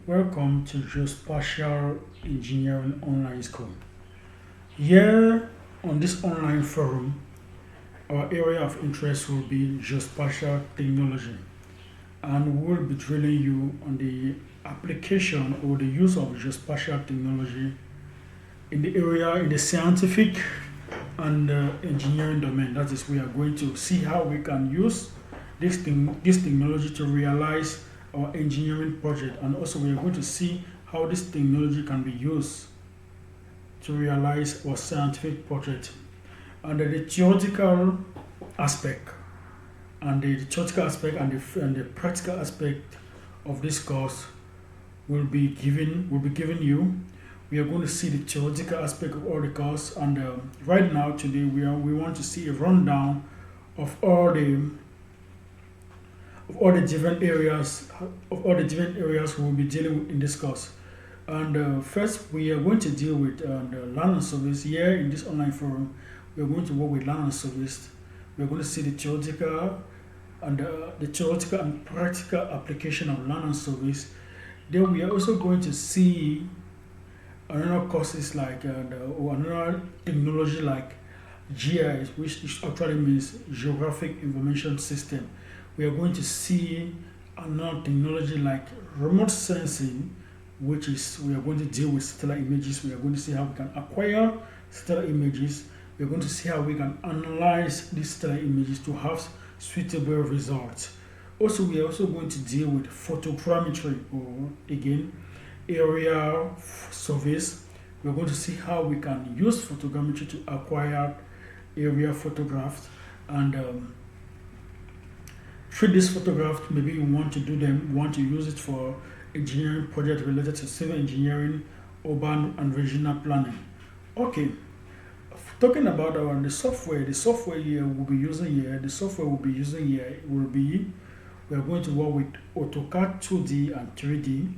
Welcome to Geospatial Engineering Online School. Here on this online forum, our area of interest will be geospatial technology, and we'll be drilling you on the application or the use of geospatial technology in the scientific and engineering domain. That is, we are going to see how we can use this technology to realize our engineering project, and also we are going to see how this technology can be used to realize our scientific project. And the theoretical aspect and the practical aspect of this course will be given you. We are going to see the theoretical aspect of all the course, and right now today we want to see a rundown of all the different areas we will be dealing with in this course. And first, we are going to deal with the land and surveys. Here in this online forum, we are going to work with land and surveys. We are going to see the theoretical and practical application of land and surveys. Then we are also going to see another courses like or another technology like GIS, which actually means Geographic Information System. We are going to see another technology like remote sensing, which is we are going to deal with satellite images. We are going to see how we can acquire satellite images. We are going to see how we can analyze these satellite images to have suitable results. Also, we are also going to deal with photogrammetry, or again area surveys. We are going to see how we can use photogrammetry to acquire area photographs and treat this photograph. Maybe you want to use it for engineering project related to civil engineering, urban and regional planning. Okay, talking about the software here we'll be using here, we are going to work with AutoCAD 2D and 3D.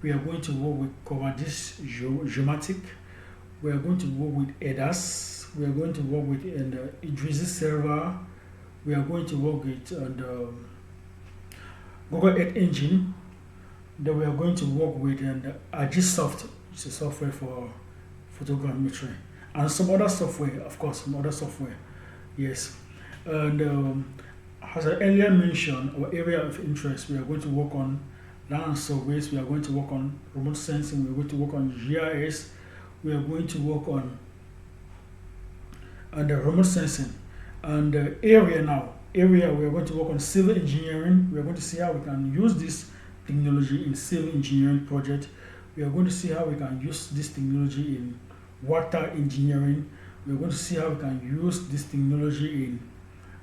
We are going to work with Coverage Geomatic. We are going to work with Erdas. We are going to work with Idrisi Selva. We are going to work with Google Earth Engine. Then we are going to work with ArcGIS, which is a software for photogrammetry, and some other software, of course, Yes, and as I earlier mentioned, our area of interest, we are going to work on land surveys. We are going to work on remote sensing. We are going to work on GIS. We are going to work on the remote sensing. And area, we are going to work on civil engineering. We are going to see how we can use this technology in civil engineering project. We are going to see how we can use this technology in water engineering. We are going to see how we can use this technology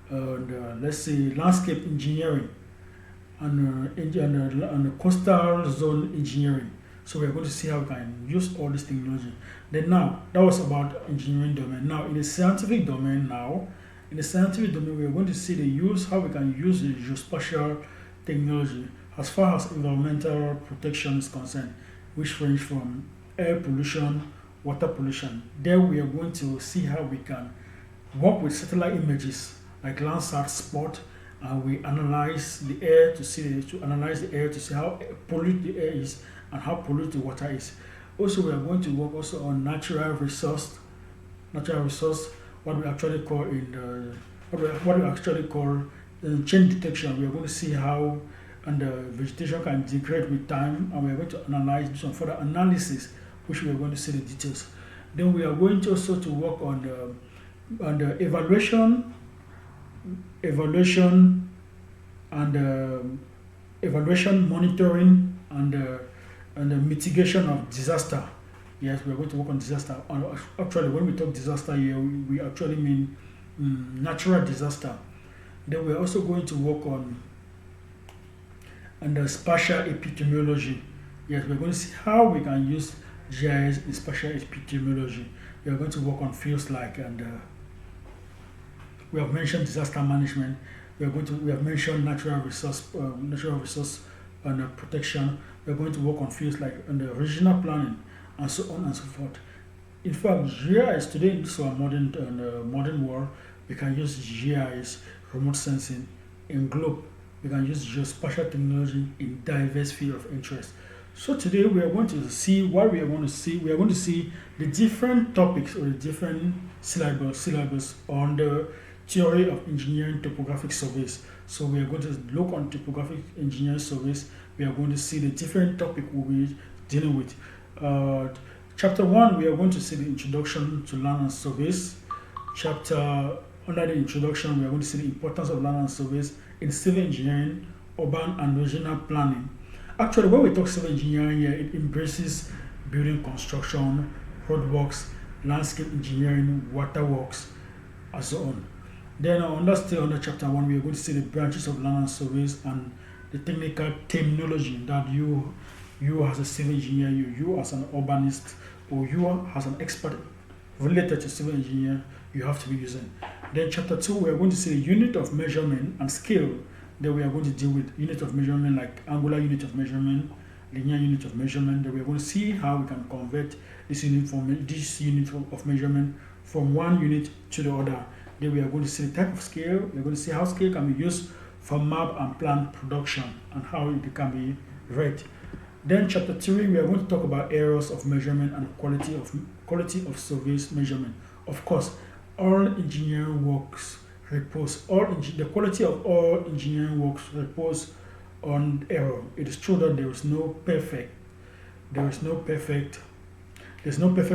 in let's say landscape engineering and coastal zone engineering. So we are going to see how we can use all this technology. Then now, that was about engineering domain. Now in the scientific domain we are going to see how we can use the geospatial technology as far as environmental protection is concerned, which range from air pollution, water pollution. Then we are going to see how we can work with satellite images like Landsat spot, and we analyze the air to see how polluted the air is and how polluted the water is. Also, we are going to work also on natural resource, what we actually call change detection. We are going to see how vegetation can degrade with time, and we are going to do some further analysis, which we are going to see the details. Then we are going to also to work on the evaluation and evaluation, monitoring, and the mitigation of disaster. Yes, we are going to work on disaster. And actually, when we talk disaster here, we actually mean natural disaster. Then we are also going to work on the spatial epidemiology. Yes, we're going to see how we can use GIS in spatial epidemiology. We are going to work on fields like we have mentioned disaster management. We have mentioned natural resource and protection. We are going to work on fields like regional planning and so on and so forth. In fact, GIS today in this modern world, we can use GIS, remote sensing, in globe. We can use geospatial technology in diverse fields of interest. So today we are going to see what we are going to see. We are going to see the different topics or the different syllabus on the theory of engineering topographic surveys. So we are going to look on topographic engineering surveys. We are going to see the different topic we'll be dealing with. Chapter 1, we are going to see the introduction to land and surveys. Under the introduction, we are going to see the importance of land and surveys in civil engineering, urban and regional planning. Actually, when we talk civil engineering here, it embraces building construction, roadworks, landscape engineering, waterworks, and so on. Then under chapter 1, we are going to see the branches of land and surveys and the technical terminology that you as a civil engineer, you as an urbanist, or you as an expert related to civil engineer, you have to be using. Then chapter 2, we are going to see the unit of measurement and scale. Then we are going to deal with unit of measurement like angular unit of measurement, linear unit of measurement. Then we are going to see how we can convert this unit of measurement from one unit to the other. Then we are going to see the type of scale. We are going to see how scale can be used for map and plan production and how it can be read. Then chapter 3, we are going to talk about errors of measurement and quality of surveys measurement. Of course, all engineering works the quality of all engineering works repose on error. It is true that there's no perfect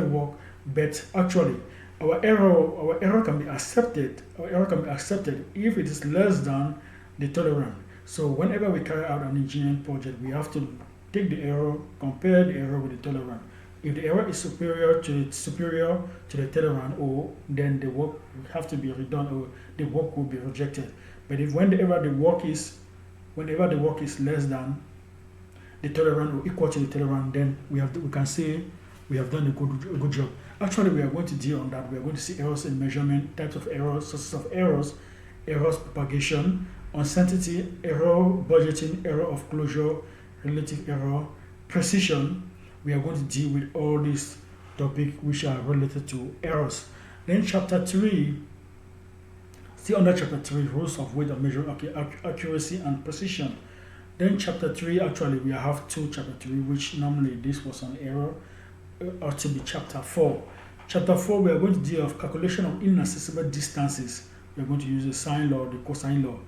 work, but actually our error can be accepted. Our error can be accepted if it is less than the tolerance. So whenever we carry out an engineering project, we have to take the error, compare the error with the tolerance. If the error is superior to the tolerance, or then the work will have to be redone, or the work will be rejected. But if whenever the work is less than the tolerance or equal to the tolerance, then we can say we have done a good job. Actually, we are going to deal on that. We are going to see errors in measurement, types of errors, sources of errors propagation, uncertainty, error budgeting, error of closure, relative error, precision. We are going to deal with all these topics which are related to errors. Then chapter 3, under chapter 3, rules of weight of measure accuracy and precision. Then chapter 3, actually we have chapter 3, which normally this was an error, ought to be chapter 4. Chapter 4, we are going to deal with calculation of inaccessible distances. We are going to use the sine law, the cosine law.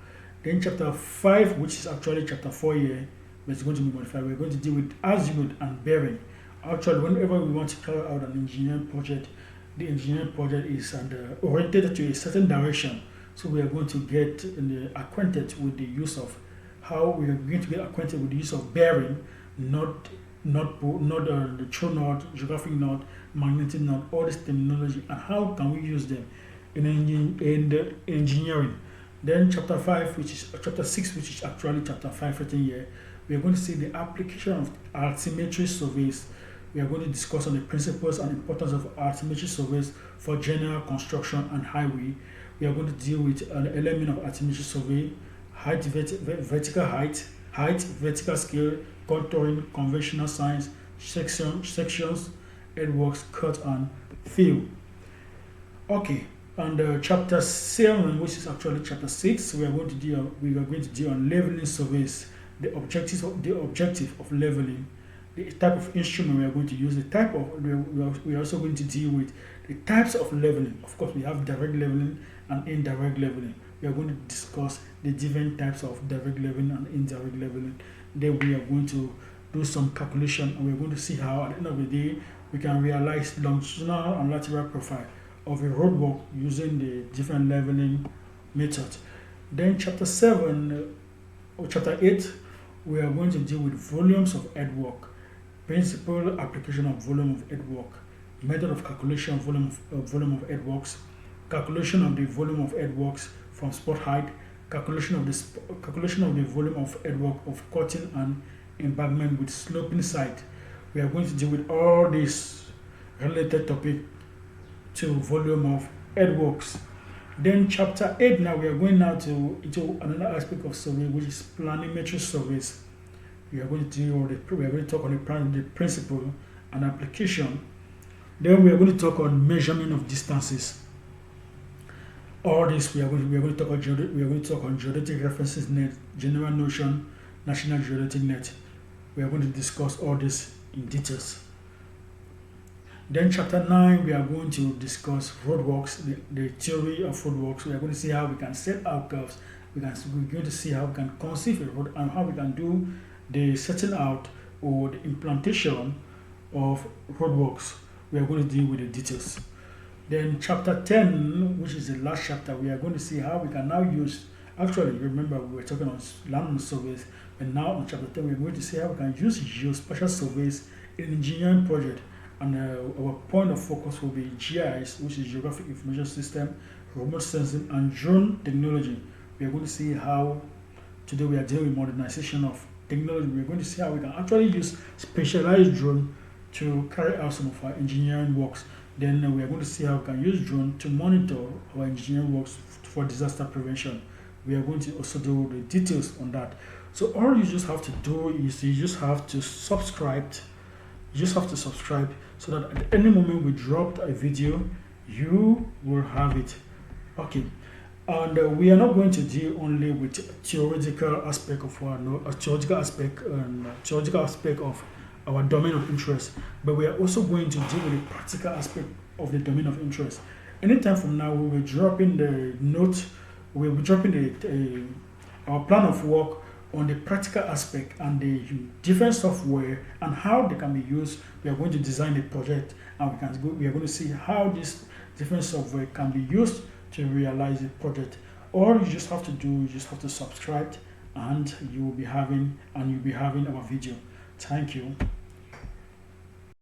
Then chapter 5, which is actually chapter 4 here, it's going to be modified. We're going to deal with azimuth and bearing. Actually, whenever we want to carry out an engineering project, the engineering project is oriented to a certain direction. So we are going to get acquainted with the use of bearing, not the true north, geographic north, magnetic north, all this terminology, and how can we use them in the engineering. Then chapter 6, which is actually chapter 5 written here, we are going to see the application of altimetry surveys. We are going to discuss on the principles and importance of altimetry surveys for general construction and highway. We are going to deal with an element of altimetry survey, vertical height, vertical scale, contouring, conventional signs, sections, earthworks, cut and fill. Okay, and chapter 7, which is actually chapter 6, we are going to deal on leveling surveys. The objective of leveling, the type of instrument we are going to use, we are also going to deal with the types of leveling. Of course, we have direct leveling and indirect leveling. We are going to discuss the different types of direct leveling and indirect leveling. Then we are going to do some calculation, and we are going to see how at the end of the day we can realize longitudinal and lateral profile of a roadwork using the different leveling methods. Then chapter 8, we are going to deal with volumes of earthwork, principal application of volume of earthwork, method of calculation of volume of earthworks, calculation of the volume of earthworks from spot height, calculation of the volume of earthwork of cutting and embankment with sloping site. We are going to deal with all these related topic to volume of earthworks. Then chapter 8, now we are going into another aspect of survey, which is planimetry surveys. We are going to talk on the principle and application. Then we are going to talk on measurement of distances. All this we are going to talk on geodetic references net, general notion, national geodetic net. We are going to discuss all this in details. Then chapter 9, we are going to discuss roadworks, the theory of roadworks. We are going to see how we can set our curves. We're going to see how we can conceive a road and how we can do the setting out or the implantation of roadworks. We are going to deal with the details. Then chapter 10, which is the last chapter, we are going to see how we can now use, actually remember we were talking on land surveys, and now on chapter 10 we are going to see how we can use geospatial surveys in engineering project. And our point of focus will be GIS, which is Geographic Information System, remote sensing, and drone technology. We are going to see how today we are dealing with modernization of technology. We are going to see how we can actually use specialized drone to carry out some of our engineering works. Then we are going to see how we can use drone to monitor our engineering works for disaster prevention. We are going to also do the details on that. So all you just have to do is you just have to subscribe. You just have to subscribe so that at any moment we drop a video, you will have it. Okay. And we are not going to deal only with theoretical aspect of theoretical aspect of our domain of interest, but we are also going to deal with the practical aspect of the domain of interest. Anytime from now, we will be dropping the note, we will be dropping our plan of work on the practical aspect and the different software and how they can be used. We are going to design a project, and we are going to see how this different software can be used to realize the project. All you just have to do, you just have to subscribe, and you'll be having our video. Thank you.